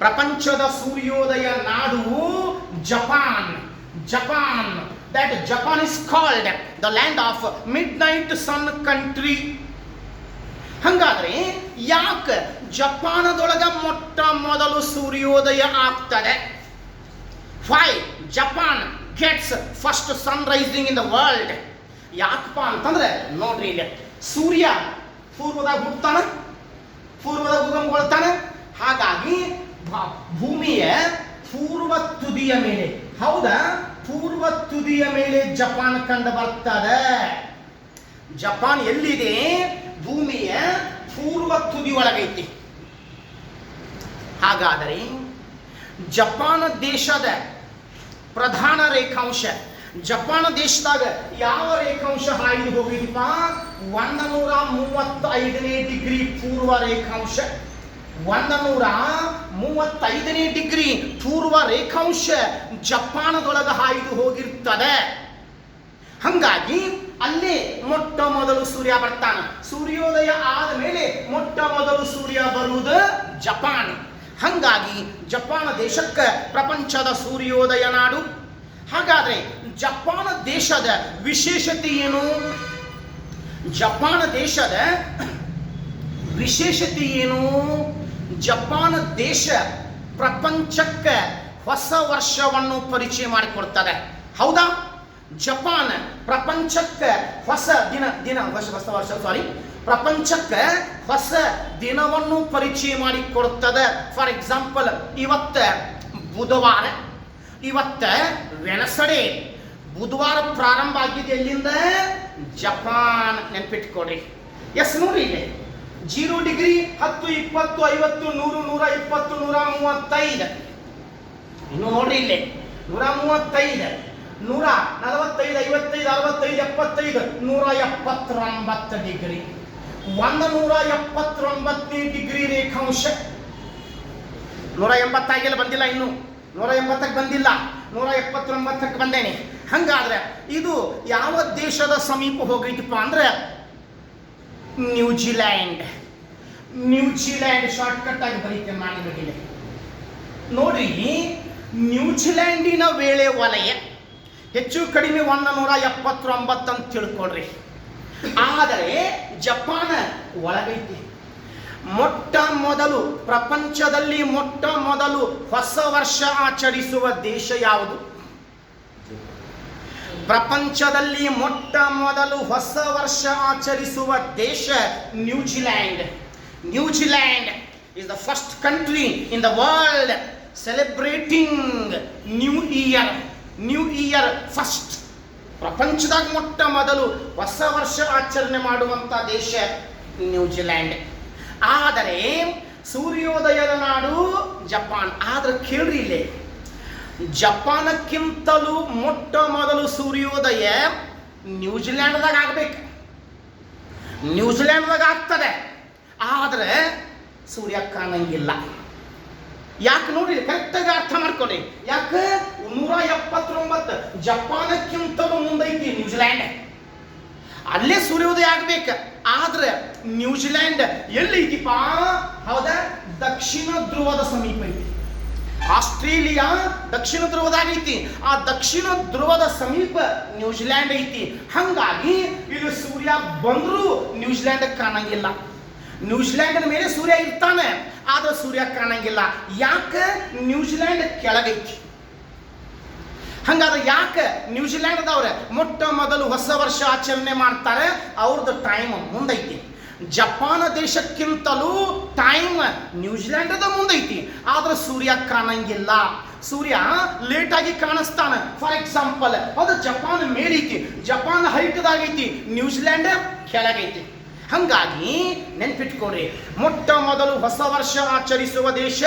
ಪ್ರಪಂಚದ ಸೂರ್ಯೋದಯ ನಾಡು Japan. That Japan is called the land of midnight sun country. ಹಂಗಾದ್ರೆ ಯಾಕೆ ಜಪಾನದೊಳಗ ಮೊಟ್ಟ ಮೊದಲು ಸೂರ್ಯೋದಯ ಆಗ್ತದೆ? Why Japan gets first sun rising in the world? ಯಾಕಪ್ಪ ಅಂತಂದ್ರೆ ನೋಡ್ರಿ, ಇಲ್ಲಿ ಸೂರ್ಯ ಪೂರ್ವದಾಗ ಹುಟ್ಟತಾನ, ಪೂರ್ವದಾಗ ಉಗಮಗೊಳ್ತಾನೆ. ಹಾಗಾಗಿ ಭೂಮಿಯ ಪೂರ್ವ ತುದಿಯ ಮೇಲೆ, ಹೌದಾ, ಪೂರ್ವ ತುದಿಯ ಮೇಲೆ ಜಪಾನ್ ಕಂಡು ಬರ್ತದೆ. ಜಪಾನ್ ಎಲ್ಲಿದೆ? ಭೂಮಿಯ ಪೂರ್ವ ತುದಿ ಒಳಗೈತಿ. ಹಾಗಾದರೆ ಜಪಾನ್ ದೇಶದ ಪ್ರಧಾನ ರೇಖಾಂಶ, ಜಪಾನ್ ದೇಶದಾಗ ಯಾವ ರೇಖಾಂಶ ಹಾಯ್ದು ಹೋಗಿದಪ್ಪ? 135ನೇ ಡಿಗ್ರಿ ಪೂರ್ವ ರೇಖಾಂಶ. 135ನೇ ಡಿಗ್ರಿ ಪೂರ್ವ ರೇಖಾಂಶ ಜಪಾನದೊಳಗ ಹಾಯ್ದು ಹೋಗಿರ್ತದೆ. ಹಂಗಾಗಿ ಅಲ್ಲೇ ಮೊಟ್ಟ ಮೊದಲು ಸೂರ್ಯ ಬರ್ತಾನ. ಸೂರ್ಯೋದಯ ಆದ ಮೇಲೆ ಮೊಟ್ಟ ಮೊದಲು ಸೂರ್ಯ ಬರುವುದು ಜಪಾನ್. ಹಂಗಾಗಿ ಜಪಾನ್ ದೇಶಕ್ಕೆ ಪ್ರಪಂಚದ ಸೂರ್ಯೋದಯ ನಾಡು. ಹಾಗಾದ್ರೆ ಜಪಾನ್ ದೇಶದ ವಿಶೇಷತೆ ಏನು? ಜಪಾನ್ ದೇಶದ ವಿಶೇಷತೆ ಏನು? ಜಪಾನ್ ದೇಶ ಪ್ರಪಂಚಕ್ಕೆ ಹೊಸ ವರ್ಷವನ್ನು ಪರಿಚಯ ಮಾಡಿಕೊಡ್ತದೆ. ಹೌದಾ? ಜಪಾನ್ ಪ್ರಪಂಚಕ್ಕೆ ಹೊಸ ಪ್ರಪಂಚಕ್ಕೆ ಹೊಸ ದಿನವನ್ನು ಪರಿಚಯ ಮಾಡಿಕೊಡುತ್ತದೆ. ಫಾರ್ ಎಕ್ಸಾಂಪಲ್, ಇವತ್ತ ಬುಧವಾರ, ಇವತ್ತ ವೆನಸ್ಡೇ. ಬುಧವಾರ ಪ್ರಾರಂಭ ಆಗಿದೆ ಎಲ್ಲಿಂದ? ಜಪಾನ್. ನೆನ್ಪಿಟ್ಕೊಡ್ರಿ. ಎಸ್, ನೋಡ್ರಿ ಇಲ್ಲಿ 0 ಡಿಗ್ರಿ 10, 20, 50, 100, 120, 135. ಇನ್ನು ನೋಡ್ರಿ ಇಲ್ಲಿ 135, 145, 55, 65, 75, 179 ಡಿಗ್ರಿ. 179ನೇ ಡಿಗ್ರಿ ರೇಖಾಂಶ. 180 ಆಗಿಲ್ಲ, ಬಂದಿಲ್ಲ, ಇನ್ನು 180ಕ್ಕೆ ಬಂದಿಲ್ಲ, 179ಕ್ಕೆ ಬಂದೇನೆ. ಹಂಗಾದ್ರೆ ಇದು ಯಾವ ದೇಶದ ಸಮೀಪ ಹೋಗೈತಿಪ್ಪ ಅಂದ್ರೆ ನ್ಯೂಜಿಲ್ಯಾಂಡ್. ಶಾರ್ಟ್ಕಟ್ ಆಗಿ ಬರೀತೇನೆ ನಾನು ನಿಮಗೆ. ನೋಡ್ರಿ, ನ್ಯೂಜಿಲ್ಯಾಂಡಿನ ವೇಳೆ ವಲಯ ಹೆಚ್ಚು ಕಡಿಮೆ 179 ಅಂತ ತಿಳ್ಕೊಳ್ರಿ. ಆದರೆ ಜಪಾನ್ ಒಳಗೈತಿ. ಮೊಟ್ಟ ಮೊದಲು ಪ್ರಪಂಚದಲ್ಲಿ ಮೊಟ್ಟ ಮೊದಲು ಹೊಸ ವರ್ಷ ಆಚರಿಸುವ ದೇಶ ಯಾವುದು? ಪ್ರಪಂಚದಲ್ಲಿ ಮೊಟ್ಟ ಮೊದಲು ಹೊಸ ವರ್ಷ ಆಚರಿಸುವ ದೇಶ New Zealand. New Zealand is the first country in the world celebrating New Year. New Year first. ಪ್ರಪಂಚದಾಗ ಮೊಟ್ಟ ಮೊದಲು ಹೊಸ ವರ್ಷ ಆಚರಣೆ ಮಾಡುವಂತ ದೇಶ ನ್ಯೂಜಿಲ್ಯಾಂಡ್. ಆದರೆ ಸೂರ್ಯೋದಯದ ನಾಡು ಜಪಾನ್. ಆದ್ರೆ ಕೇಳ್ರಿ, ಇಲ್ಲಿ ಜಪಾನಕ್ಕಿಂತಲೂ ಮೊಟ್ಟ ಮೊದಲು ಸೂರ್ಯೋದಯ ನ್ಯೂಜಿಲ್ಯಾಂಡ್ದಾಗ ಆಗ್ಬೇಕು. ನ್ಯೂಜಿಲ್ಯಾಂಡ್ದಾಗ ಆಗ್ತದೆ, ಆದ್ರೆ ಸೂರ್ಯ ಕಾಣಂಗಿಲ್ಲ. ಯಾಕೆ ನೋಡ್ರಿ, ಕರೆಕ್ಟಾಗಿ ಅರ್ಥ ಮಾಡ್ಕೊಳ್ಳಿ. ಯಾಕೆ? 179 ಜಪಾನಕ್ಕಿಂತಲೂ ಮುಂದೈತಿ ನ್ಯೂಜಿಲ್ಯಾಂಡ್. ಅಲ್ಲೇ ಸೂರ್ಯೋದಯ ಆಗ್ಬೇಕು. ಆದ್ರೆ ನ್ಯೂಜಿಲ್ಯಾಂಡ್ ಎಲ್ಲಿ ಐತಿಪ್ಪ? ಹೌದಾ, ದಕ್ಷಿಣ ಧ್ರುವದ ಸಮೀಪ ಐತಿ. ಆಸ್ಟ್ರೇಲಿಯಾ ದಕ್ಷಿಣ ಧ್ರುವದಾಗೈತಿ. ಆ ದಕ್ಷಿಣ ಧ್ರುವದ ಸಮೀಪ ನ್ಯೂಜಿಲ್ಯಾಂಡ್ ಐತಿ. ಹಂಗಾಗಿ ಇಲ್ಲಿ ಸೂರ್ಯ ಬಂದರೂ ನ್ಯೂಜಿಲ್ಯಾಂಡ್ ಕಾಣಂಗಿಲ್ಲ. ನ್ಯೂಜಿಲ್ಯಾಂಡ್ ಮೇಲೆ ಸೂರ್ಯ ಇರ್ತಾನೆ, ಆದ್ರೆ ಸೂರ್ಯ ಕಾಣಂಗಿಲ್ಲ. ಯಾಕೆ? ನ್ಯೂಜಿಲ್ಯಾಂಡ್ ಕೆಳಗೈತಿ. ಹಂಗಾದ್ರೆ ಯಾಕೆ ನ್ಯೂಜಿಲ್ಯಾಂಡ್ದವ್ರೆ ಮೊಟ್ಟ ಮೊದಲು ಹೊಸ ವರ್ಷ ಆಚರಣೆ ಮಾಡ್ತಾರೆ? ಅವ್ರದ್ದು ಟೈಮ್ ಮುಂದೈತಿ. ಜಪಾನ್ ದೇಶಕ್ಕಿಂತಲೂ ಟೈಮ್ ನ್ಯೂಜಿಲ್ಯಾಂಡದ ಮುಂದೈತಿ. ಆದ್ರೆ ಸೂರ್ಯ ಕಾಣಂಗಿಲ್ಲ. ಸೂರ್ಯ ಲೇಟ್ ಆಗಿ ಕಾಣಿಸ್ತಾನ. ಫಾರ್ ಎಕ್ಸಾಂಪಲ್, ಅದು ಜಪಾನ್ ಮೇಲೈತಿ, ಜಪಾನ್ ಹೈಟ್ದಾಗೈತಿ, ನ್ಯೂಜಿಲ್ಯಾಂಡ್ ಕೆಳಗೈತಿ. ಹಂಗಾಗಿ ನೆನ್ಪಿಟ್ಕೊಡ್ರಿ, ಮೊಟ್ಟ ಮೊದಲು ಹೊಸ ವರ್ಷ ಆಚರಿಸುವ ದೇಶ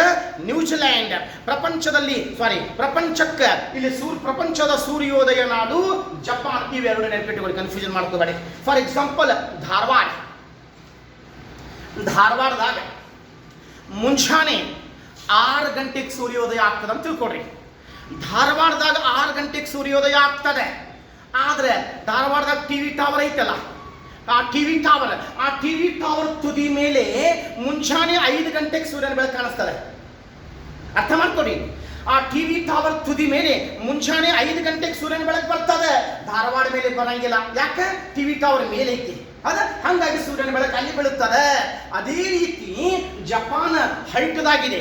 ನ್ಯೂಜಿಲ್ಯಾಂಡ್. ಪ್ರಪಂಚಕ್ಕೆ ಇಲ್ಲಿ ಪ್ರಪಂಚದ ಸೂರ್ಯೋದಯ ನಾಡು ಜಪಾನ್. ಇವೆರಡು ನೆನ್ಪಿಟ್ಕೊಡಿ, ಕನ್ಫ್ಯೂಷನ್ ಮಾಡ್ಕೋಬೇಡಿ. ಫಾರ್ ಎಕ್ಸಾಂಪಲ್, ಧಾರವಾಡದಾಗ ಮುಂಜಾನೆ 6 ಗಂಟೆಗೆ ಸೂರ್ಯೋದಯ ಆಗ್ತದೆ ಅಂತ ತಿಳ್ಕೊಡ್ರಿ. ಧಾರವಾಡದಾಗ 6 ಗಂಟೆಗೆ ಸೂರ್ಯೋದಯ ಆಗ್ತದೆ. ಆದ್ರೆ ಧಾರವಾಡದಾಗ ಟಿವಿ ಟವರ್ ಐತಲ್ಲ, ಆ ಟಿವಿ ಟವರ್ ತುದಿ ಮೇಲೆ ಮುಂಜಾನೆ 5 ಗಂಟೆಗೆ ಸೂರ್ಯನ ಬೆಳಕು ಕಾಣಿಸ್ತದೆ. ಅರ್ಥ ಮಾಡ್ಕೊಡಿ, ಆ ಟಿವಿ ಟವರ್ ತುದಿ ಮೇಲೆ ಮುಂಜಾನೆ 5 ಗಂಟೆಗೆ ಸೂರ್ಯನ ಬೆಳಕು ಬರ್ತದೆ. ಧಾರವಾಡ ಮೇಲೆ ಬರಂಗಿಲ್ಲ. ಯಾಕೆ? ಟಿವಿ ಟವರ್ ಮೇಲೆ ಐತಿ. ಹಂಗಾಗಿ ಸೂರ್ಯನ ಬೆಳಕು ಅಲ್ಲಿ ಬೀಳುತ್ತದೆ. ಅದೇ ರೀತಿ ಜಪಾನ್ ಹೈಟ್ದಾಗಿದೆ.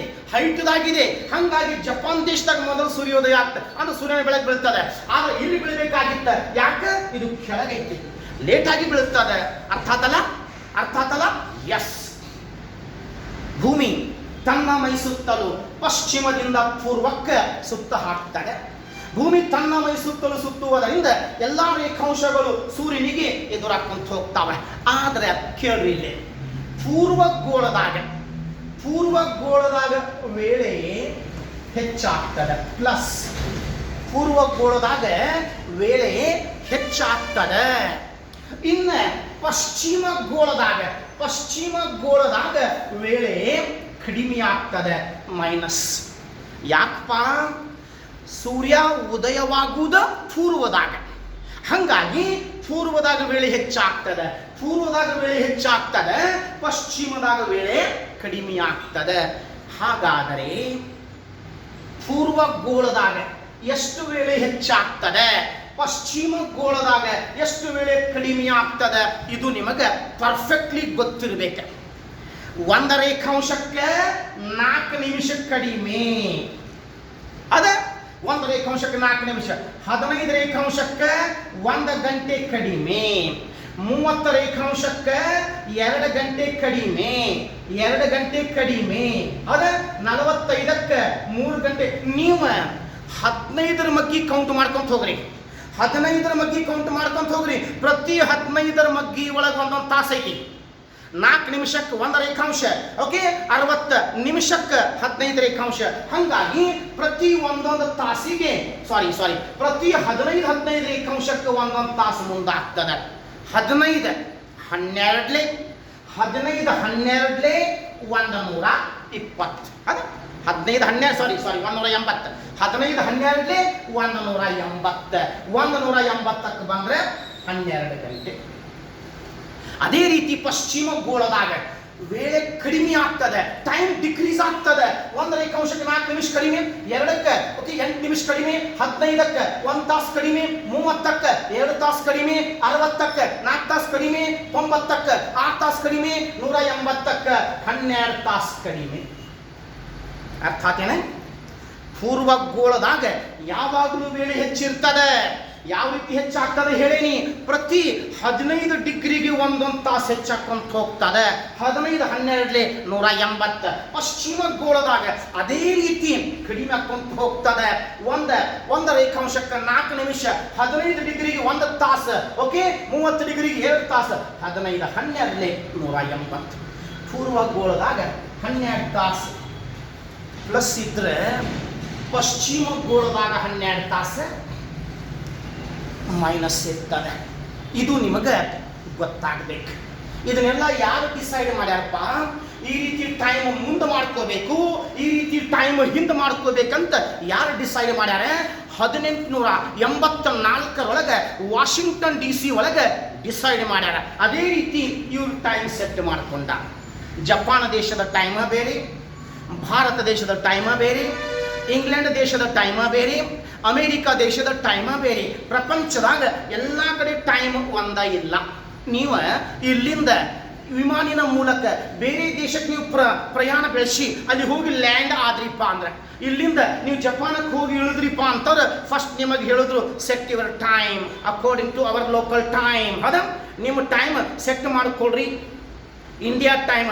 ಹಂಗಾಗಿ ಜಪಾನ್ ದೇಶದಾಗ ಮೊದಲು ಸೂರ್ಯೋದಯ ಆಗ್ತದೆ, ಅದು ಸೂರ್ಯನ ಬೆಳಕು ಬೀಳ್ತದೆ. ಆದ್ರೆ ಇಲ್ಲಿ ಬೀಳಬೇಕಾಗಿತ್ತ, ಯಾಕೆ? ಇದು ಕೆಳಗೈತಿ, ಲೇಟ್ ಆಗಿ ಬೀಳುತ್ತದೆ. ಅರ್ಥ ಆತಲ್ಲ? ಎಸ್. ಭೂಮಿ ತನ್ನ ಮೈ ಸುತ್ತಲೂ ಪಶ್ಚಿಮದಿಂದ ಪೂರ್ವಕ್ಕೆ ಸುತ್ತ ಹಾಕ್ತದೆ. ಭೂಮಿ ತನ್ನ ಮೈ ಸುತ್ತಲೂ ಸುತ್ತುವುದರಿಂದ ಎಲ್ಲಾ ರೇಖಾಂಶಗಳು ಸೂರ್ಯನಿಗೆ ಎದುರಾಕೊಂತ ಹೋಗ್ತಾವೆ. ಆದ್ರೆ ಕೇಳ್ರಿ, ಇಲ್ಲಿ ಪೂರ್ವಗೋಳದಾಗ ವೇಳೆ ಹೆಚ್ಚಾಗ್ತದೆ. ಪ್ಲಸ್ ಪೂರ್ವಗೋಳದಾಗ ವೇಳೆ ಹೆಚ್ಚಾಗ್ತದೆ. ಇನ್ನ ಪಶ್ಚಿಮ ಗೋಳದಾಗ ವೇಳೆ ಕಡಿಮೆ ಆಗ್ತದೆ, ಮೈನಸ್. ಯಾಕಪ್ಪ? ಸೂರ್ಯ ಉದಯವಾಗುವುದು ಪೂರ್ವದಾಗ. ಹಂಗಾಗಿ ಪೂರ್ವದಾಗ ವೇಳೆ ಹೆಚ್ಚಾಗ್ತದೆ, ಪಶ್ಚಿಮದಾಗ ವೇಳೆ ಕಡಿಮೆ ಆಗ್ತದೆ. ಹಾಗಾದರೆ ಪೂರ್ವಗೋಳದಾಗ ಎಷ್ಟು ವೇಳೆ ಹೆಚ್ಚಾಗ್ತದೆ, ಪಶ್ಚಿಮ ಗೋಳದಾಗ ಎಷ್ಟು ವೇಳೆ ಕಡಿಮೆ ಆಗ್ತದೆ, ಇದು ನಿಮಗೆ ಪರ್ಫೆಕ್ಟ್ಲಿ ಗೊತ್ತಿರಬೇಕು. 1 ರೇಖಾಂಶಕ್ಕೆ 4 ನಿಮಿಷ ಕಡಿಮೆ. ಅದ 1 ರೇಖಾಂಶಕ್ಕೆ 4 ನಿಮಿಷ. 15 ರೇಖಾಂಶಕ್ಕೆ 1 ಗಂಟೆ ಕಡಿಮೆ. 30 ರೇಖಾಂಶಕ್ಕೆ 2 ಗಂಟೆ ಕಡಿಮೆ. ಅದ 45ಕ್ಕೆ 3 ಗಂಟೆ. ನೀವು 15ರ ಮಗ್ಗಿ ಕೌಂಟ್ ಮಾಡ್ಕೊಂತ ಹೋಗ್ರಿ. ಪ್ರತಿ 15ರ ಮಗ್ಗಿ ಒಳಗೆ ಒಂದೊಂದು ತಾಸು ಐತಿ. 4 ನಿಮಿಷಕ್ಕೆ 1 ರೇಖಾಂಶ, ಓಕೆ, 60 ನಿಮಿಷಕ್ಕೆ 15 ರೇಖಾಂಶ. ಹಂಗಾಗಿ ಪ್ರತಿ ಒಂದೊಂದು ತಾಸಿಗೆ ಪ್ರತಿ 15 ರೇಖಾಂಶಕ್ಕೆ ಒಂದೊಂದು ತಾಸು ಮುಂದಾಗ್ತದೆ. 15 12 120. ಅದ 15 12 180. 15 12 180. 180ಕ್ಕೆ ಬಂದ್ರೆ 12 ಗಂಟೆ. ಅದೇ ರೀತಿ ಪಶ್ಚಿಮ ಗೋಳದಾಗ ವೇಳೆ ಕಡಿಮೆ ಆಗ್ತದೆ, ಟೈಮ್ ಡಿಕ್ರೀಸ್ ಆಗ್ತದೆ. 1 ರೇಖಾಂಶಕ್ಕೆ 4 ನಿಮಿಷ ಕಡಿಮೆ, 2ಕ್ಕೆ 8 ನಿಮಿಷ ಕಡಿಮೆ, 15ಕ್ಕೆ 1 ತಾಸು ಕಡಿಮೆ, 30ಕ್ಕೆ 2 ತಾಸು ಕಡಿಮೆ, 60ಕ್ಕೆ 4 ತಾಸು ಕಡಿಮೆ, 90ಕ್ಕೆ 6 ತಾಸು ಕಡಿಮೆ, 180ಕ್ಕೆ 12 ತಾಸು ಕಡಿಮೆ. ಅರ್ಥ ಆತೇನೆ? ಪೂರ್ವಗೋಳದಾಗ ಯಾವಾಗಲೂ ವೇಳೆ ಹೆಚ್ಚಿರ್ತದೆ. ಯಾವ ರೀತಿ ಹೆಚ್ಚಾಗ್ತದೆ ಹೇಳೇನಿ? ಪ್ರತಿ 15 ಡಿಗ್ರಿಗೆ ಒಂದೊಂದು ತಾಸು ಹೆಚ್ಚಾಕೊಂತ ಹೋಗ್ತದೆ. 15 12 180. ಪಶ್ಚಿಮ ಗೋಳದಾಗ ಅದೇ ರೀತಿ ಕಡಿಮೆ ಹಾಕೊಂತ ಹೋಗ್ತದೆ. 1 ರೇಖಾಂಶಕ್ಕೆ 4 ನಿಮಿಷ, 15 ಡಿಗ್ರಿಗೆ 1 ತಾಸು, ಓಕೆ, 30 ಡಿಗ್ರಿಗೆ 2 ತಾಸು, 15 12 180. ಪೂರ್ವಗೋಳದಾಗ 12 ತಾಸು ಪ್ಲಸ್ ಇದ್ರೆ ಪಶ್ಚಿಮ ಗೋಳದಾಗ 12 ತಾಸು ಮೈನಸ್ ಇರ್ತದೆ. ಇದು ನಿಮಗೆ ಗೊತ್ತಾಗಬೇಕು. ಇದನ್ನೆಲ್ಲ ಯಾರು ಡಿಸೈಡ್ ಮಾಡ್ಯಾರಪ್ಪ? ಈ ರೀತಿ ಟೈಮ್ ಮುಂದೆ ಮಾಡ್ಕೋಬೇಕು, ಈ ರೀತಿ ಟೈಮ್ ಹಿಂದೆ ಮಾಡ್ಕೋಬೇಕಂತ ಯಾರು ಡಿಸೈಡ್ ಮಾಡ್ಯಾರ? 1884 ವಾಷಿಂಗ್ಟನ್ DC ಒಳಗೆ ಡಿಸೈಡ್ ಮಾಡ್ಯಾರ. ಅದೇ ರೀತಿ ಇವ್ರು ಟೈಮ್ ಸೆಟ್ ಮಾಡ್ಕೊಂಡ. ಜಪಾನ್ ದೇಶದ ಟೈಮ ಬೇರೆ, ಭಾರತ ದೇಶದ ಟೈಮ ಬೇರೆ, ಇಂಗ್ಲೆಂಡ್ ದೇಶದ ಟೈಮ ಬೇರೆ, ಅಮೇರಿಕಾ ದೇಶದ ಟೈಮ ಬೇರೆ. ಪ್ರಪಂಚದಾಗ ಎಲ್ಲ ಕಡೆ ಟೈಮ್ ಒಂದ ಇಲ್ಲ. ನೀವು ಇಲ್ಲಿಂದ ವಿಮಾನಿನ ಮೂಲಕ ಬೇರೆ ದೇಶಕ್ಕೆ ನೀವು ಪ್ರಯಾಣ ಬೆಳೆಸಿ ಅಲ್ಲಿ ಹೋಗಿ ಲ್ಯಾಂಡ್ ಆದ್ರಿಪ್ಪ ಅಂದ್ರೆ, ಇಲ್ಲಿಂದ ನೀವು ಜಪಾನಕ್ಕೆ ಹೋಗಿ ಇಳಿದ್ರಿಪ್ಪ ಅಂತಂದ್ರೆ ಫಸ್ಟ್ ನಿಮಗೆ ಹೇಳಿದ್ರು set your time according to our local time. ಹೌದಾ? ನಿಮ್ಮ ಟೈಮ್ ಸೆಟ್ ಮಾಡಿಕೊಳ್ರಿ, ಇಂಡಿಯಾ ಟೈಮ್